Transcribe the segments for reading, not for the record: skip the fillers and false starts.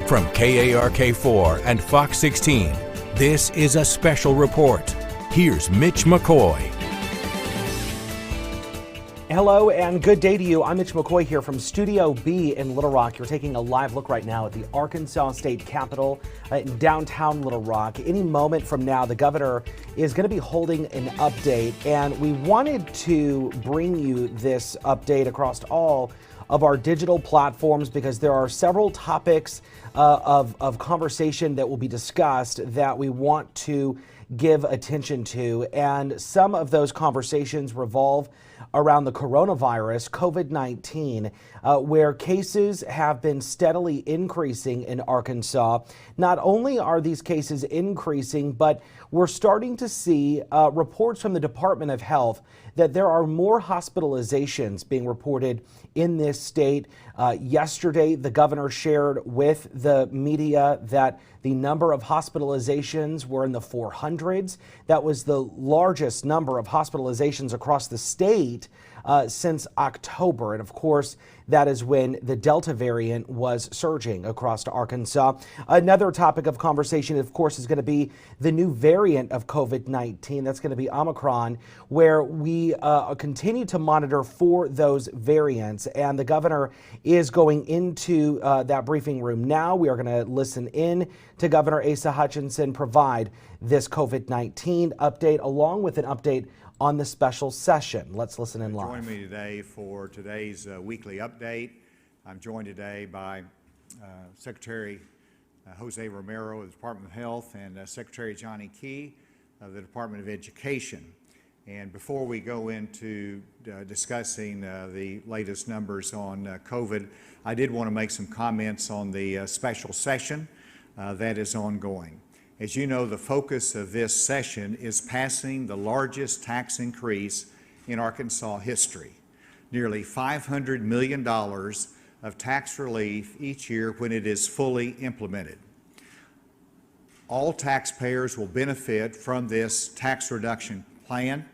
From KARK4 and Fox 16, this is a special report. Here's Mitch McCoy. Hello and good day to you. I'm Mitch McCoy here from Studio B in Little Rock. You're taking a live look right now at the Arkansas State Capitol in downtown Little Rock. Any moment from now, the governor is going to be holding an update, and we wanted to bring you this update across all of our digital platforms because there are several topics of conversation that will be discussed that we want to give attention to, and some of those conversations revolve around the coronavirus, COVID-19, where cases have been steadily increasing in Arkansas. Not only are these cases increasing, but we're starting to see reports from the Department of Health that there are more hospitalizations being reported in this state. Yesterday, the governor shared with the media that the number of hospitalizations were in the 400s. That was the largest number of hospitalizations across the state since October. And of course, that is when the Delta variant was surging across to Arkansas. Another topic of conversation, of course, is going to be the new variant of COVID-19. That's going to be Omicron, where we continue to monitor for those variants. And the governor is going into that briefing room now. We are going to listen in to Governor Asa Hutchinson provide this COVID-19 update, along with an update on the special session. Let's listen in live. Join me today for today's weekly update. I'm joined today by Secretary Jose Romero of the Department of Health and Secretary Johnny Key of the Department of Education. And before we go into discussing the latest numbers on COVID, I did want to make some comments on the special session that is ongoing. As you know, the focus of this session is passing the largest tax increase in Arkansas history, nearly $500 million of tax relief each year when it is fully implemented. All taxpayers will benefit from this tax reduction plan.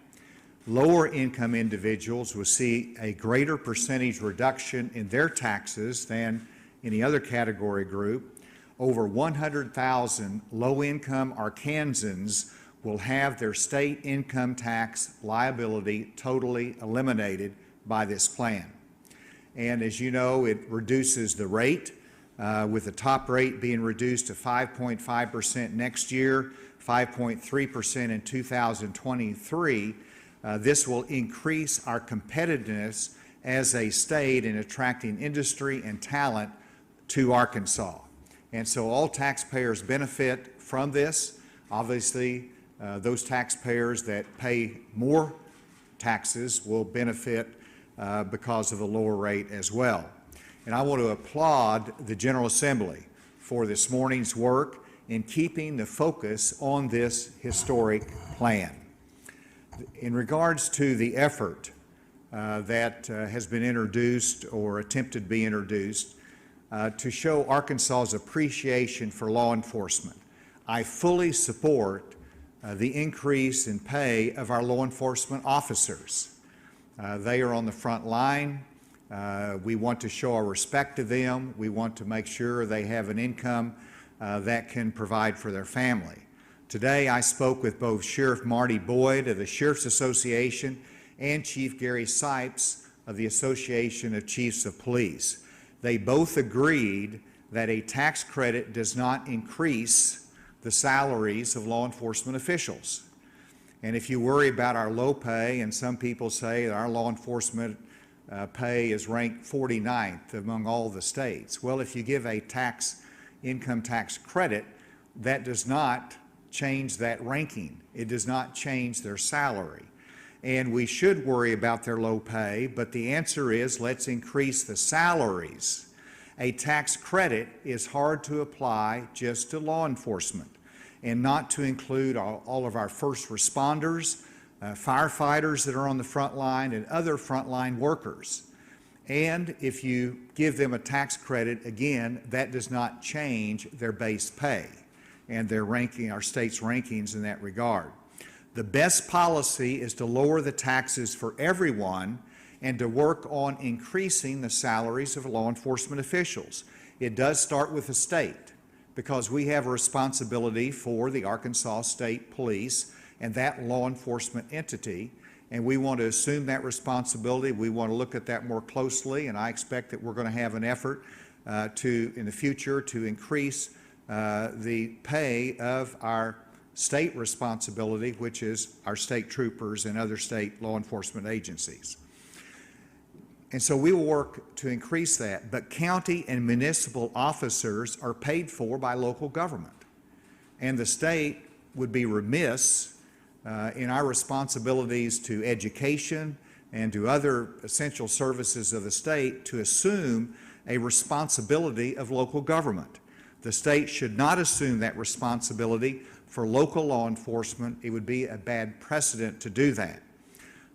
Lower income individuals will see a greater percentage reduction in their taxes than any other category group. Over 100,000 low-income Arkansans will have their state income tax liability totally eliminated by this plan. And as you know, it reduces the rate, with the top rate being reduced to 5.5% next year, 5.3% in 2023. This will increase our competitiveness as a state in attracting industry and talent to Arkansas. And so all taxpayers benefit from this. Obviously, those taxpayers that pay more taxes will benefit because of the lower rate as well. And I want to applaud the General Assembly for this morning's work in keeping the focus on this historic plan. In regards to the effort that has been introduced or attempted to be introduced, to show Arkansas's appreciation for law enforcement, I fully support the increase in pay of our law enforcement officers. They are on the front line. We want to show our respect to them. We want to make sure they have an income that can provide for their family. Today I spoke with both Sheriff Marty Boyd of the Sheriff's Association and Chief Gary Sipes of the Association of Chiefs of Police. They both agreed that a tax credit does not increase the salaries of law enforcement officials. And if you worry about our low pay, and some people say that our law enforcement pay is ranked 49th among all the states. Well, if you give a income tax credit, that does not change that ranking. It does not change their salary. And we should worry about their low pay, but the answer is let's increase the salaries. A tax credit is hard to apply just to law enforcement and not to include all of our first responders, firefighters that are on the front line, and other frontline workers. And if you give them a tax credit, again, that does not change their base pay and their ranking, our state's rankings in that regard. The best policy is to lower the taxes for everyone and to work on increasing the salaries of law enforcement officials. It does start with the state, because we have a responsibility for the Arkansas State Police and that law enforcement entity, and we want to assume that responsibility. We want to look at that more closely, and I expect that we're going to have an effort in the future to increase the pay of our state responsibility, which is our state troopers and other state law enforcement agencies. And so we will work to increase that, but county and municipal officers are paid for by local government. And the state would be remiss in our responsibilities to education and to other essential services of the state to assume a responsibility of local government. The state should not assume that responsibility for local law enforcement. It would be a bad precedent to do that.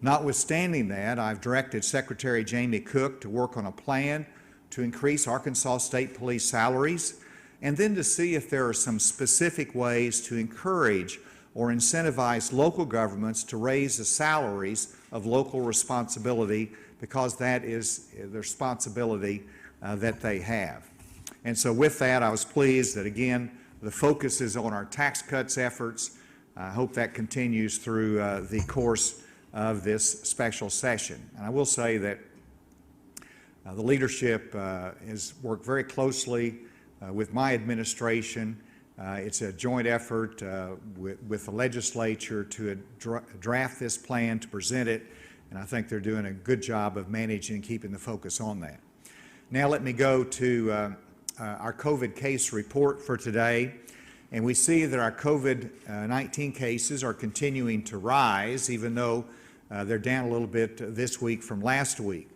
Notwithstanding that, I've directed Secretary Jamie Cook to work on a plan to increase Arkansas State Police salaries, and then to see if there are some specific ways to encourage or incentivize local governments to raise the salaries of local responsibility, because that is the responsibility that they have. And so with that, I was pleased that, again, the focus is on our tax cuts efforts. I hope that continues through the course of this special session. And I will say that the leadership has worked very closely with my administration. It's a joint effort with the legislature to draft this plan, to present it, and I think they're doing a good job of managing and keeping the focus on that. Now let me go to our COVID case report for today. And we see that our COVID-19 cases are continuing to rise, even though they're down a little bit this week from last week.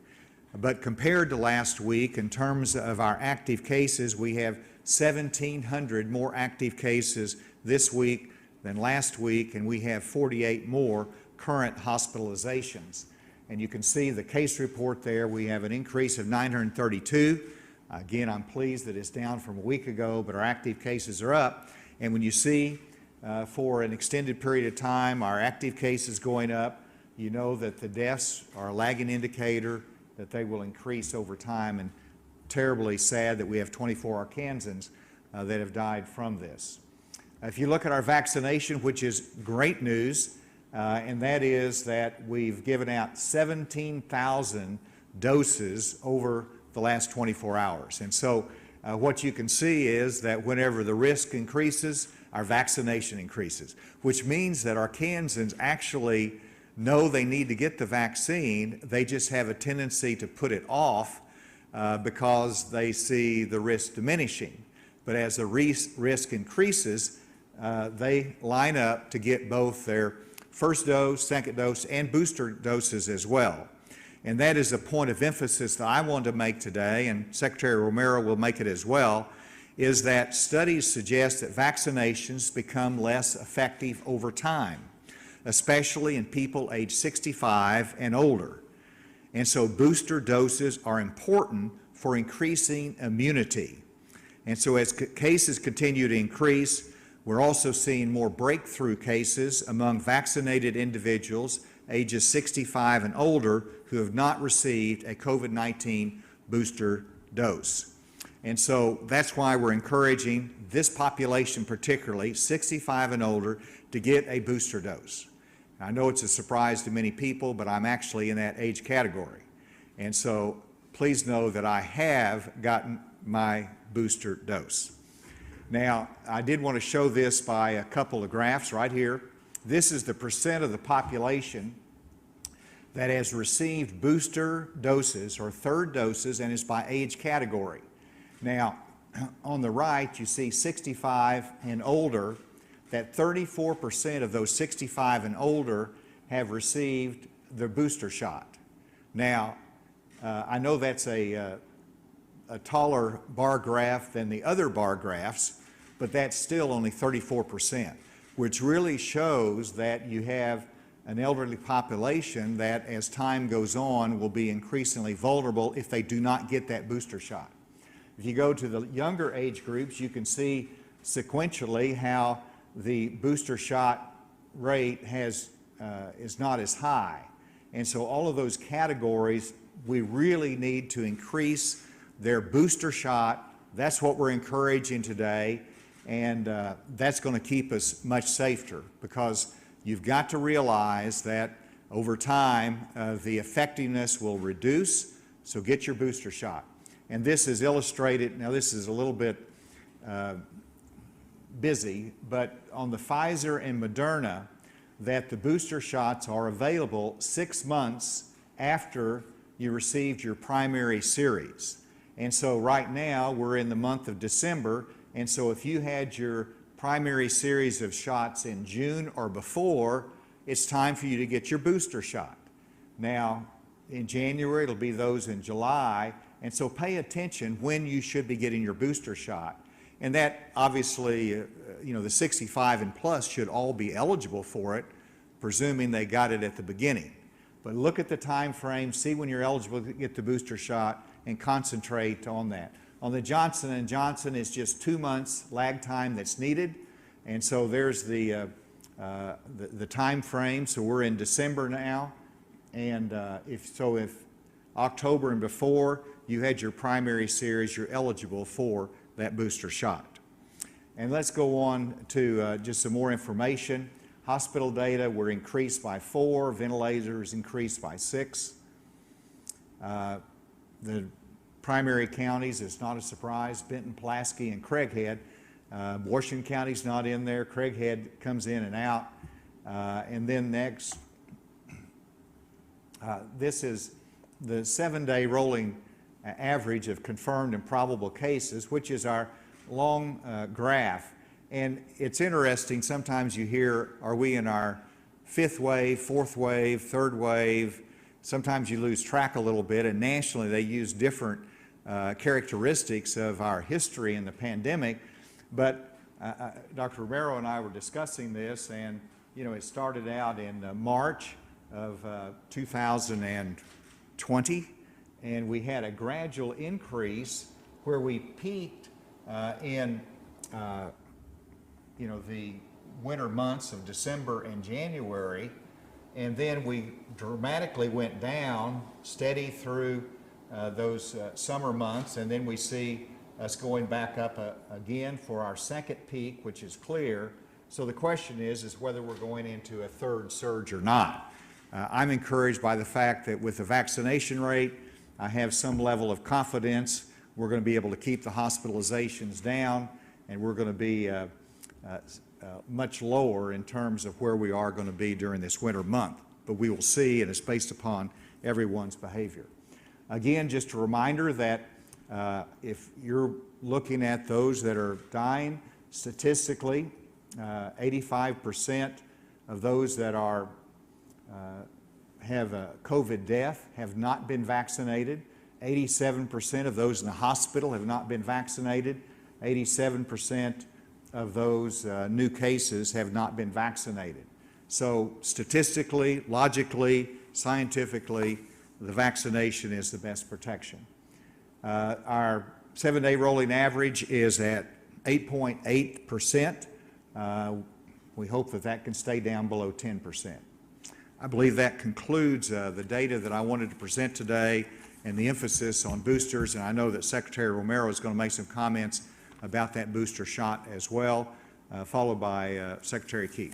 But compared to last week, in terms of our active cases, we have 1,700 more active cases this week than last week, and we have 48 more current hospitalizations. And you can see the case report there. We have an increase of 932. Again, I'm pleased that it's down from a week ago, but our active cases are up. And when you see for an extended period of time our active cases going up, you know that the deaths are a lagging indicator that they will increase over time, and terribly sad that we have 24 Arkansans that have died from this. If you look at our vaccination, which is great news, and that is that we've given out 17,000 doses over the last 24 hours. And so what you can see is that whenever the risk increases, our vaccination increases, which means that Arkansans actually know they need to get the vaccine. They just have a tendency to put it off because they see the risk diminishing. But as the risk increases, they line up to get both their first dose, second dose, and booster doses as well. And that is a point of emphasis that I wanted to make today, and Secretary Romero will make it as well, is that studies suggest that vaccinations become less effective over time, especially in people age 65 and older. And so booster doses are important for increasing immunity. And so as cases continue to increase, we're also seeing more breakthrough cases among vaccinated individuals ages 65 and older who have not received a COVID-19 booster dose. And so that's why we're encouraging this population, particularly 65 and older, to get a booster dose. I know it's a surprise to many people, but I'm actually in that age category. And so please know that I have gotten my booster dose. Now, I did want to show this by a couple of graphs right here. This is the percent of the population that has received booster doses or third doses, and is by age category. Now, on the right, you see 65 and older, that 34% of those 65 and older have received the booster shot. Now, I know that's a taller bar graph than the other bar graphs, but that's still only 34%, which really shows that you have an elderly population that, as time goes on, will be increasingly vulnerable if they do not get that booster shot. If you go to the younger age groups, you can see sequentially how the booster shot rate is not as high. And so all of those categories, we really need to increase their booster shot That's what we're encouraging today, and that's going to keep us much safer, because you've got to realize that over time the effectiveness will reduce, so get your booster shot. And this is illustrated, now this is a little bit busy, but on the Pfizer and Moderna, that the booster shots are available 6 months after you received your primary series. And so right now we're in the month of December, and so if you had your primary series of shots in June or before, it's time for you to get your booster shot. Now in January it'll be those in July, and so pay attention when you should be getting your booster shot. And that obviously, the 65 and plus should all be eligible for it, presuming they got it at the beginning. But look at the time frame, see when you're eligible to get the booster shot, and concentrate on that. On the Johnson & Johnson, it's just 2 months lag time that's needed, and so there's the time frame. So we're in December now, and if October and before you had your primary series, you're eligible for that booster shot. And let's go on to just some more information. Hospital data were increased by 4, ventilators increased by 6. The primary counties, it's not a surprise, Benton, Pulaski, and Craighead. Washington County's not in there. Craighead comes in and out. And then next, this is the 7-day rolling average of confirmed and probable cases, which is our long graph. And it's interesting, sometimes you hear, are we in our 5th wave, 4th wave, 3rd wave? Sometimes you lose track a little bit, and nationally they use different characteristics of our history in the pandemic. But Dr. Romero and I were discussing this, and it started out in March of 2020, and we had a gradual increase where we peaked in the winter months of December and January, and then we dramatically went down, steady through those summer months, and then we see us going back up again for our second peak, which is clear. So the question is whether we're going into a third surge or not. I'm encouraged by the fact that with the vaccination rate, I have some level of confidence we're going to be able to keep the hospitalizations down, and we're going to be much lower in terms of where we are going to be during this winter month. But we will see, and it's based upon everyone's behavior. Again, just a reminder that if you're looking at those that are dying, statistically, 85% of those that are have a COVID death have not been vaccinated. 87% of those in the hospital have not been vaccinated. 87% of those new cases have not been vaccinated. So statistically, logically, scientifically, the vaccination is the best protection. Our 7-day rolling average is at 8.8%. We hope that that can stay down below 10%. I believe that concludes the data that I wanted to present today and the emphasis on boosters, and I know that Secretary Romero is going to make some comments about that booster shot as well, followed by Secretary Key.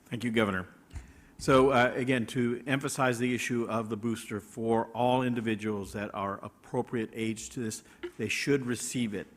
Thank you, Governor. So again, to emphasize the issue of the booster for all individuals that are appropriate age to this, they should receive it.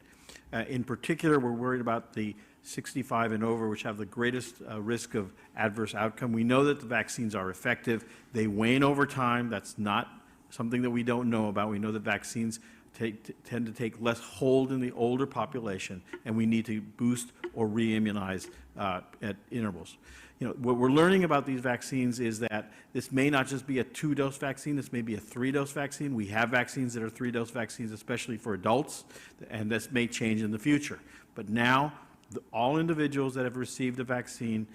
In particular, we're worried about the 65 and over, which have the greatest risk of adverse outcome. We know that the vaccines are effective. They wane over time. That's not something that we don't know about. We know that vaccines tend to take less hold in the older population, and we need to boost or re-immunize at intervals. What we're learning about these vaccines is that this may not just be a 2-dose vaccine, this may be a 3-dose vaccine. We have vaccines that are 3-dose vaccines, especially for adults, and this may change in the future. But now, all individuals that have received a vaccine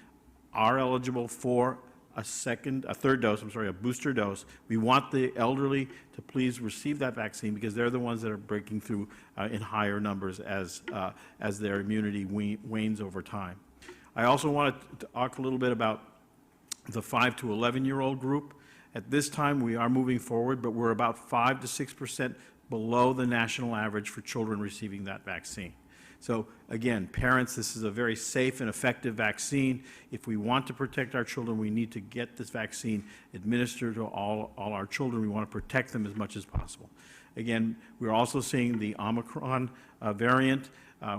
are eligible for a booster dose. We want the elderly to please receive that vaccine because they're the ones that are breaking through in higher numbers as their immunity wanes over time. I also want to talk a little bit about the 5 to 11-year-old group. At this time, we are moving forward, but we're about 5 to 6% below the national average for children receiving that vaccine. So again, parents, this is a very safe and effective vaccine. If we want to protect our children, we need to get this vaccine administered to all our children. We want to protect them as much as possible. Again, we're also seeing the Omicron variant.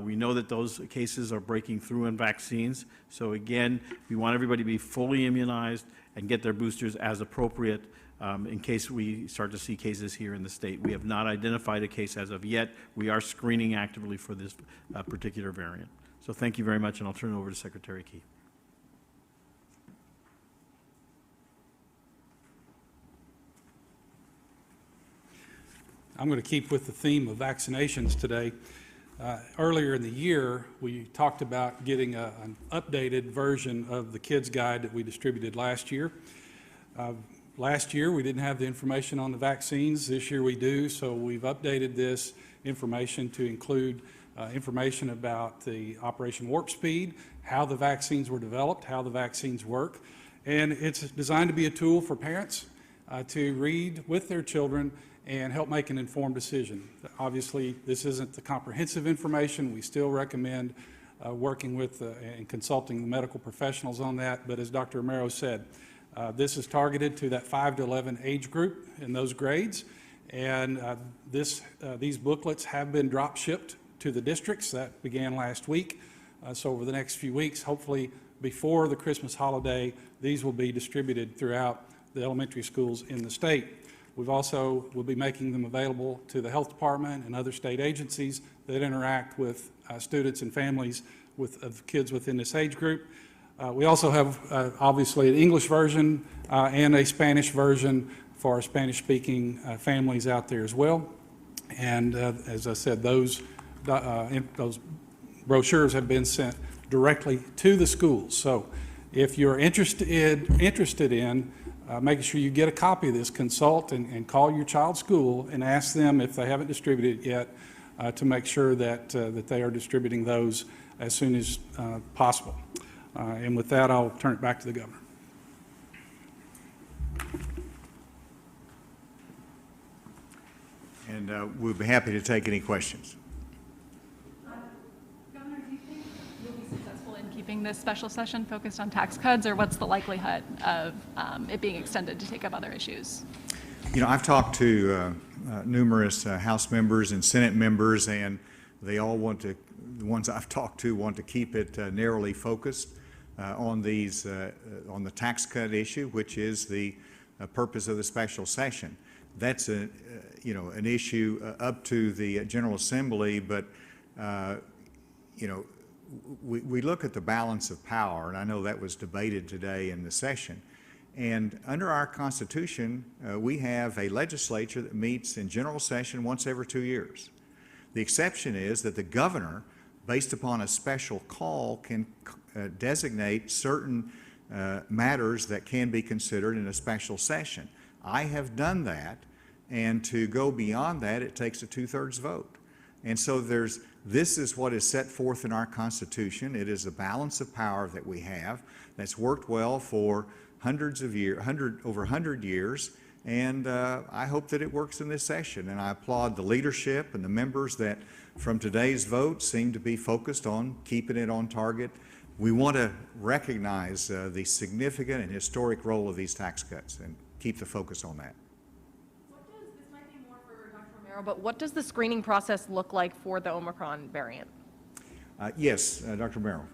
We know that those cases are breaking through in vaccines. So again, we want everybody to be fully immunized and get their boosters as appropriate in case we start to see cases here in the state. We have not identified a case as of yet. We are screening actively for this particular variant. So thank you very much, and I'll turn it over to Secretary Key. I'm going to keep with the theme of vaccinations today. Earlier in the year, we talked about getting an updated version of the kids guide that we distributed last year. Last year, we didn't have the information on the vaccines. This year we do, so we've updated this information to include information about the Operation Warp Speed, how the vaccines were developed, how the vaccines work, and it's designed to be a tool for parents to read with their children and help make an informed decision. Obviously, this isn't the comprehensive information. We still recommend working with and consulting the medical professionals on that, but as Dr. Romero said, this is targeted to that 5 to 11 age group in those grades, and these booklets have been drop shipped to the districts. That began last week. So over the next few weeks, hopefully before the Christmas holiday, these will be distributed throughout the elementary schools in the state. We'll be making them available to the health department and other state agencies that interact with students and families of kids within this age group. We also have obviously an English version and a Spanish version for our Spanish-speaking families out there as well. And as I said, those brochures have been sent directly to the schools. So if you're interested in making sure you get a copy of this, consult and call your child's school and ask them if they haven't distributed it yet to make sure that they are distributing those as soon as possible. And with that, I'll turn it back to the governor. And we'll be happy to take any questions. Governor, do you think you'll be successful in keeping this special session focused on tax cuts, or what's the likelihood of it being extended to take up other issues? You know, I've talked to numerous House members and Senate members, and they all want to, the ones I've talked to want to keep it narrowly focused on these, on the tax cut issue, which is the purpose of the special session. That's an issue up to the General Assembly, but we look at the balance of power, and I know that was debated today in the session. And under our Constitution, we have a legislature that meets in general session once every 2 years. The exception is that the governor, based upon a special call, can designate certain matters that can be considered in a special session. I have done that, and to go beyond that, it takes a 2/3 vote. And so this is what is set forth in our Constitution. It is a balance of power that we have that's worked well for hundreds of years, over 100 years, and I hope that it works in this session. And I applaud the leadership and the members that from today's vote seem to be focused on keeping it on target. We want to recognize the significant and historic role of these tax cuts and keep the focus on that. This might be more for Dr. Romero, but what does the screening process look like for the Omicron variant? Yes, Dr. Romero.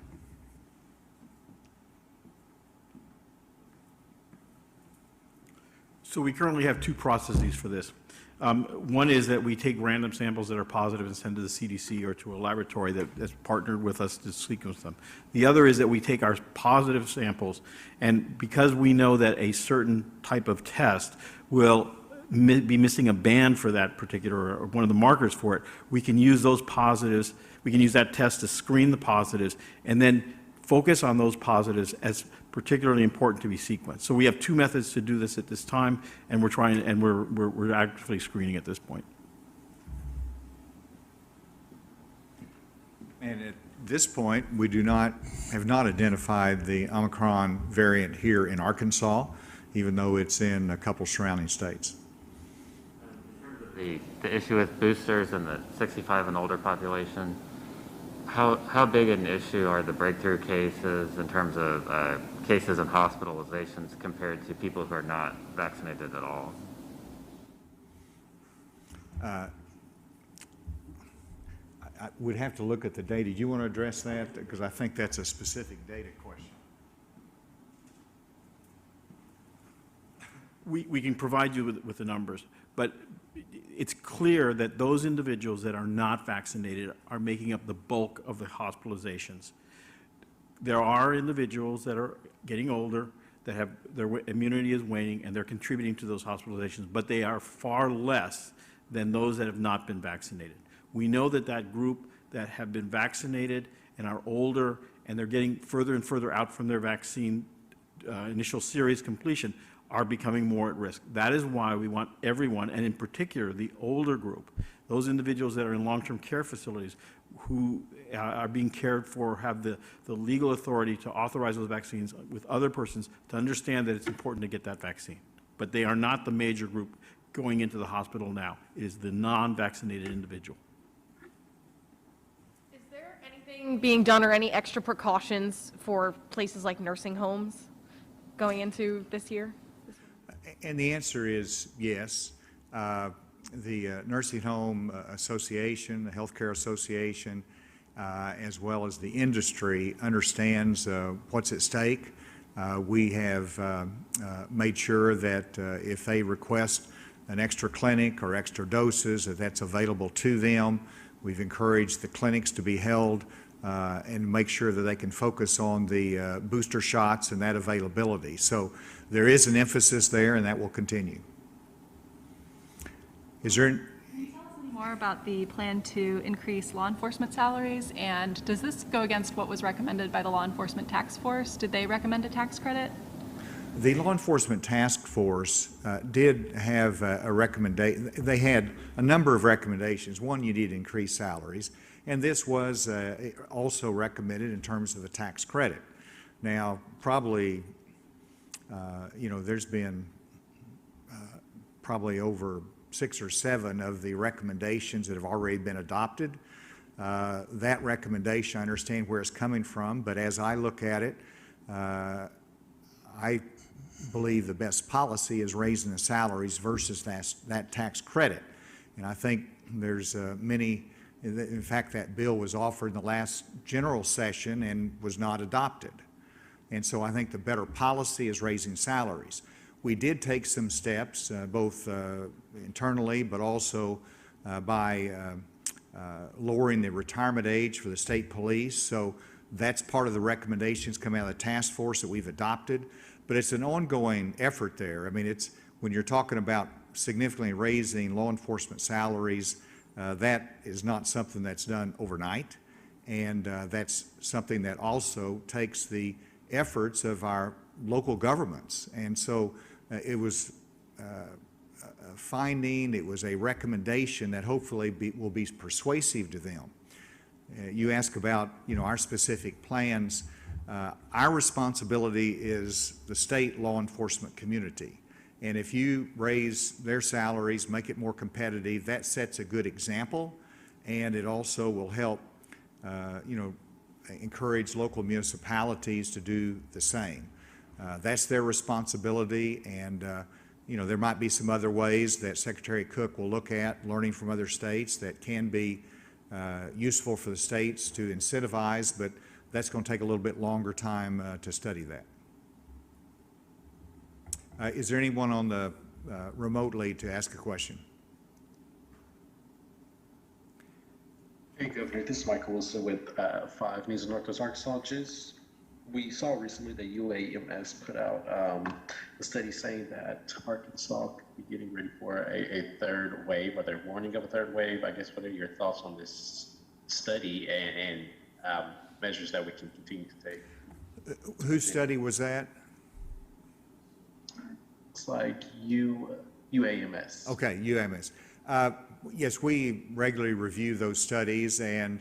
So we currently have two processes for this. One is that we take random samples that are positive and send to the CDC or to a laboratory that's partnered with us to sequence them. The other is that we take our positive samples, and because we know that a certain type of test will be missing a band for that particular, or one of the markers for it, we can use those positives, we can use that test to screen the positives, and then focus on those positives as particularly important to be sequenced. So we have two methods to do this at this time, and we're actively screening at this point. And this point, we have not identified the Omicron variant here in Arkansas, even though it's in a couple surrounding states. The issue with boosters and the 65 and older population, how big an issue are the breakthrough cases in terms of cases and hospitalizations compared to people who are not vaccinated at all? I would have to look at the data. Do you want to address that? Because I think that's a specific data question. We can provide you with the numbers, but it's clear that those individuals that are not vaccinated are making up the bulk of the hospitalizations. There are individuals that are getting older, that have their immunity is waning, and they're contributing to those hospitalizations, but they are far less than those that have not been vaccinated. We know that that group that have been vaccinated and are older, and they're getting further and further out from their vaccine initial series completion, are becoming more at risk. That is why we want everyone, and in particular the older group, those individuals that are in long-term care facilities who are being cared for, have the legal authority to authorize those vaccines with other persons, to understand that it's important to get that vaccine. But they are not the major group going into the hospital now. It is the non-vaccinated individual. Is there anything being done or any extra precautions for places like nursing homes going into this year? And the answer is yes. The Nursing Home Association, the Healthcare Association, as well as the industry understands what's at stake. We have made sure that if they request an extra clinic or extra doses, that's available to them. We've encouraged the clinics to be held and make sure that they can focus on the booster shots and that availability. So there is an emphasis there, and that will continue. Is there? Can you tell us any more about the plan to increase law enforcement salaries? And does this go against what was recommended by the Law Enforcement Task Force? Did they recommend a tax credit? The Law Enforcement Task Force did have a recommendation. They had a number of recommendations. One, you need to increase salaries. And this was also recommended in terms of the tax credit. Now, probably, there's been probably over 6 or 7 of the recommendations that have already been adopted. That recommendation, I understand where it's coming from, but as I look at it, I believe the best policy is raising the salaries versus that tax credit. And I think there's many. In fact, that bill was offered in the last general session and was not adopted. And so I think the better policy is raising salaries. We did take some steps, both internally, but also by lowering the retirement age for the state police. So that's part of the recommendations coming out of the task force that we've adopted. But it's an ongoing effort there. I mean, it's when you're talking about significantly raising law enforcement salaries, that is not something that's done overnight, and that's something that also takes the efforts of our local governments. And so it was a finding, it was a recommendation that hopefully will be persuasive to them. You ask about, our specific plans. Our responsibility is the state law enforcement community. And if you raise their salaries, make it more competitive, that sets a good example, and it also will help, encourage local municipalities to do the same. That's their responsibility, and there might be some other ways that Secretary Cook will look at, learning from other states, that can be useful for the states to incentivize, but that's going to take a little bit longer time to study that. Is there anyone on the remotely to ask a question? Hey, Governor, this is Michael Wilson with 5 News in Northwest Arkansas. We saw recently that UAMS put out a study saying that Arkansas could be getting ready for a third wave, or they're warning of a third wave. I guess, what are your thoughts on this study and measures that we can continue to take? Whose study was that? It's like UAMS. Okay, UAMS. Yes, we regularly review those studies, and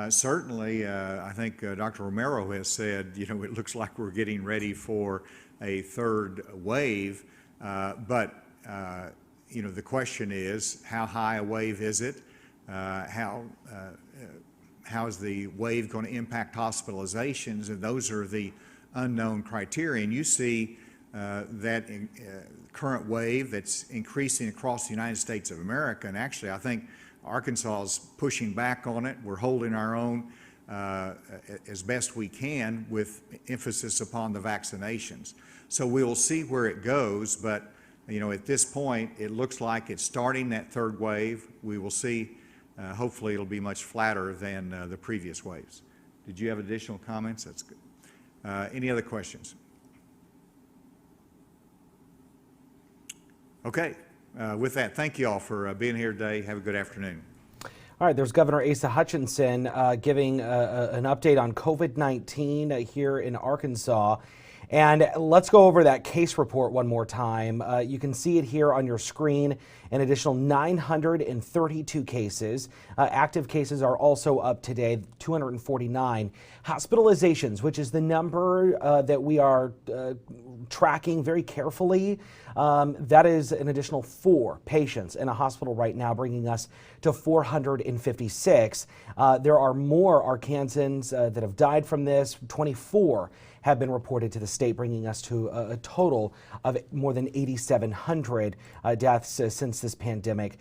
Certainly, I think Dr. Romero has said, it looks like we're getting ready for a third wave, but the question is, how high a wave is it? How is the wave going to impact hospitalizations? And those are the unknown criteria. And you see that current wave that's increasing across the United States of America. And actually, I think Arkansas is pushing back on it. We're holding our own as best we can with emphasis upon the vaccinations. So we will see where it goes, but at this point, it looks like it's starting that third wave. We will see. Hopefully, it'll be much flatter than the previous waves. Did you have additional comments? That's good. Any other questions? Okay. With that, thank you all for being here today. Have a good afternoon. All right, there's Governor Asa Hutchinson giving an update on COVID-19 here in Arkansas. And let's go over that case report one more time. You can see it here on your screen. An additional 932 cases. Active cases are also up today, 249. Hospitalizations, which is the number that we are tracking very carefully, that is an additional 4 patients in a hospital right now, bringing us to 456. There are more Arkansans that have died from this. 24 have been reported to the state, bringing us to a total of more than 8,700 deaths since this pandemic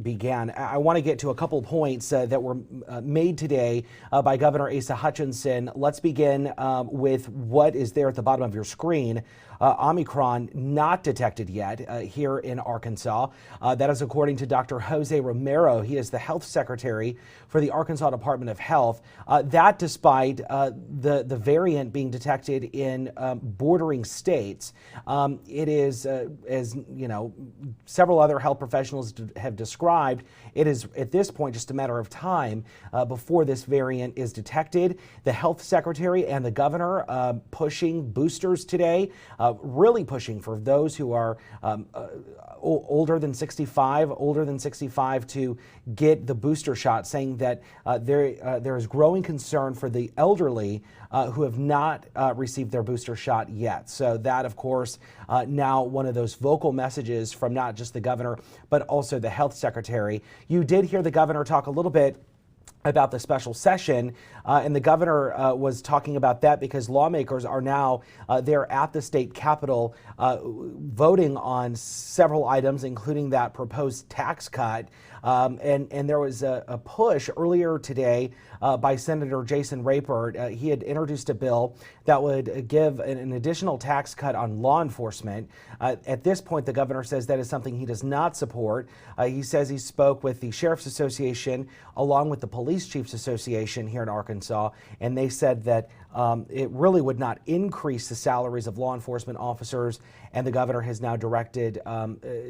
began. I want to get to a couple points that were made today by Governor Asa Hutchinson. Let's begin with what is there at the bottom of your screen. Omicron not detected yet here in Arkansas. That is according to Dr. Jose Romero. He is the health secretary for the Arkansas Department of Health. That despite the variant being detected in bordering states. It is, as you know, several other health professionals have described, it is at this point just a matter of time before this variant is detected. The health secretary and the governor pushing boosters today. Really pushing for those who are older than 65 to get the booster shot, saying that there is growing concern for the elderly who have not received their booster shot yet. So that, of course, now one of those vocal messages from not just the governor, but also the health secretary. You did hear the governor talk a little bit about the special session, and the governor was talking about that because lawmakers are now there at the state capitol voting on several items, including that proposed tax cut. And there was a push earlier today by Senator Jason Rapert. He had introduced a bill that would give an additional tax cut on law enforcement. At this point, the governor says that is something he does not support. He says he spoke with the Sheriff's Association along with the Police Chiefs Association here in Arkansas, and they said that it really would not increase the salaries of law enforcement officers. And the governor has now directed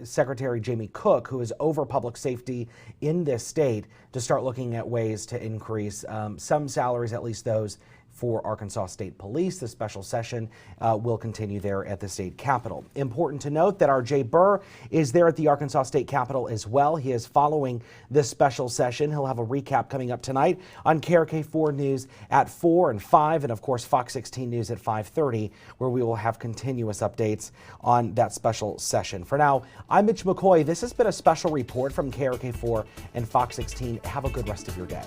Secretary Jamie Cook, who is over public safety in this state, to start looking at ways to increase some salaries, at least those for Arkansas State Police. The special session will continue there at the state capitol. Important to note that our Jay Burr is there at the Arkansas State Capitol as well. He is following this special session. He'll have a recap coming up tonight on KARK 4 News at 4 and 5, and of course Fox 16 News at 5:30, where we will have continuous updates on that special session. For now, I'm Mitch McCoy. This has been a special report from KARK 4 and Fox 16. Have a good rest of your day.